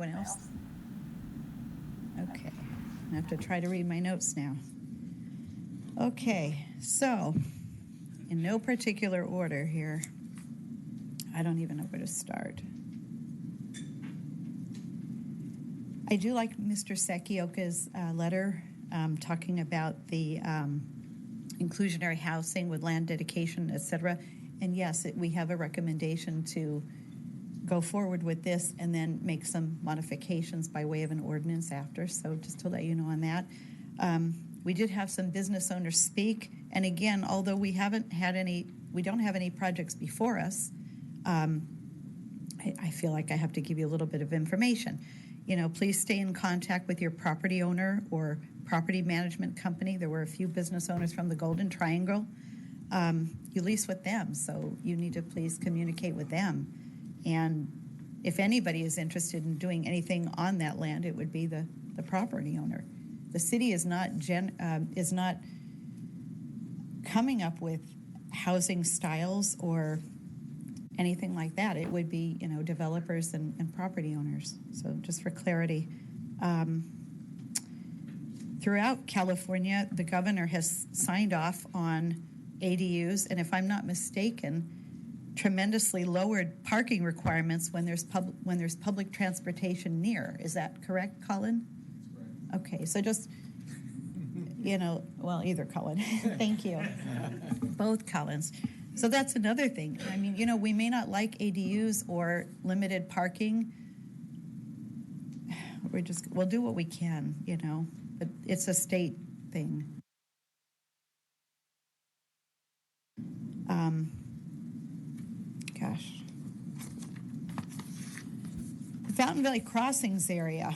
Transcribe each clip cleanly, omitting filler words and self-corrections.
Anyone else? Okay, I have to try to read my notes now. Okay, so in no particular order here, I don't even know where to start. I do like Mr. Sekioka's letter talking about the inclusionary housing with land dedication, etc. And yes, we have a recommendation to go forward with this and then make some modifications by way of an ordinance after. So just to let you know on that. We did have some business owners speak. And again, although we don't have any projects before us, I feel like I have to give you a little bit of information. Please stay in contact with your property owner or property management company. There were a few business owners from the Golden Triangle. You lease with them, so you need to please communicate with them. And if anybody is interested in doing anything on that land, it would be the property owner. The city is not coming up with housing styles or anything like that. It would be, developers and property owners. So just for clarity. Throughout California, the governor has signed off on ADUs, and if I'm not mistaken, tremendously lowered parking requirements when there's public transportation near. Is that correct, Colin? That's correct. Okay, so just, either Colin. Thank you. Both Collins. So that's another thing. I mean, we may not like ADUs or limited parking. We'll do what we can, but it's a state thing. The Fountain Valley Crossings area,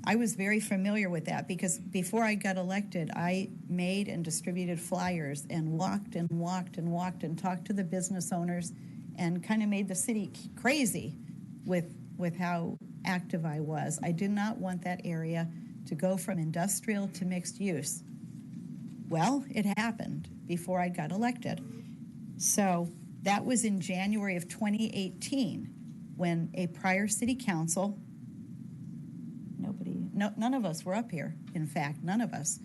I was very familiar with that because before I got elected, I made and distributed flyers and walked and talked to the business owners and kind of made the city crazy with how active I was. I did not want that area to go from industrial to mixed use. Well, it happened before I got elected. So that was in January of 2018 when a prior city council, none of us were up here, in fact, none of us.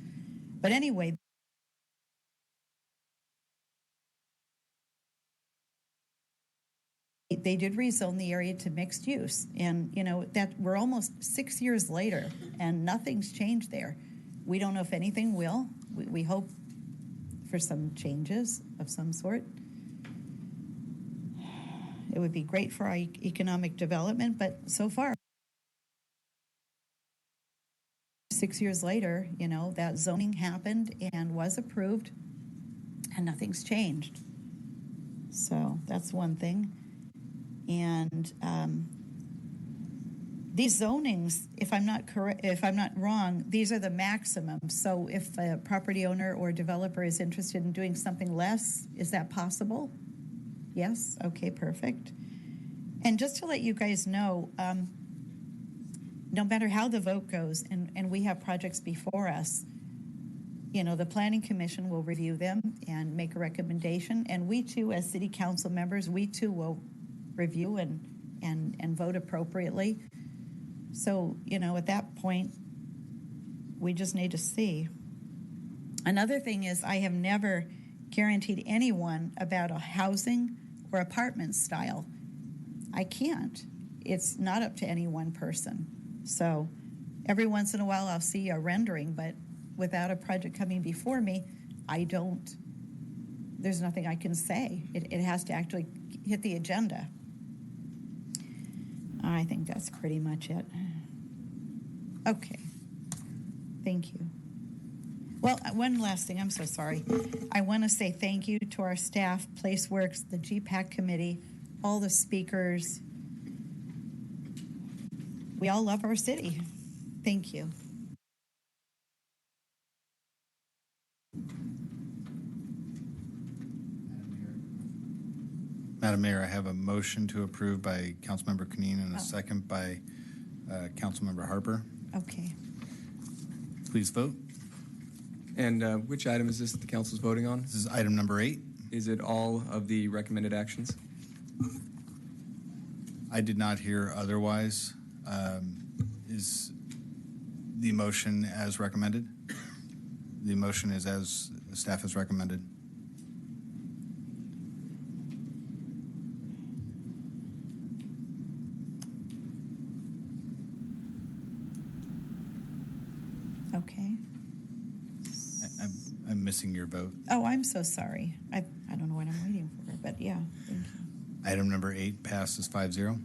But anyway, they did rezone the area to mixed use. And, that we're almost 6 years later and nothing's changed there. We don't know if anything will. We hope for some changes of some sort. It would be great for our economic development, but so far, 6 years later, that zoning happened and was approved, and nothing's changed. So that's one thing. And these zonings, if I'm not wrong, these are the maximum. So if a property owner or developer is interested in doing something less, is that possible? Yes? Okay, perfect. And just to let you guys know, no matter how the vote goes, and we have projects before us, the Planning Commission will review them and make a recommendation. And we too, as city council members, we too will review and vote appropriately. So, at that point, we just need to see. Another thing is I have never guaranteed anyone about a housing or apartment style. I can't. It's not up to any one person. So every once in a while I'll see a rendering, but without a project coming before me, there's nothing I can say. It has to actually hit the agenda. I think that's pretty much it. Okay. Thank you. Well, one last thing. I'm so sorry. I want to say thank you to our staff, PlaceWorks, the GPAC committee, all the speakers. We all love our city. Thank you. Madam Mayor, I have a motion to approve by Councilmember Canine and a second by Councilmember Harper. Okay. Please vote. And which item is this that the council is voting on? This is item number 8. Is it all of the recommended actions? I did not hear otherwise. Is the motion as recommended? The motion is as staff has recommended. Okay. I'm missing your vote. Oh, I'm so sorry. I don't know what I'm waiting for, but yeah, thank you. Item number 8 passes 5-0.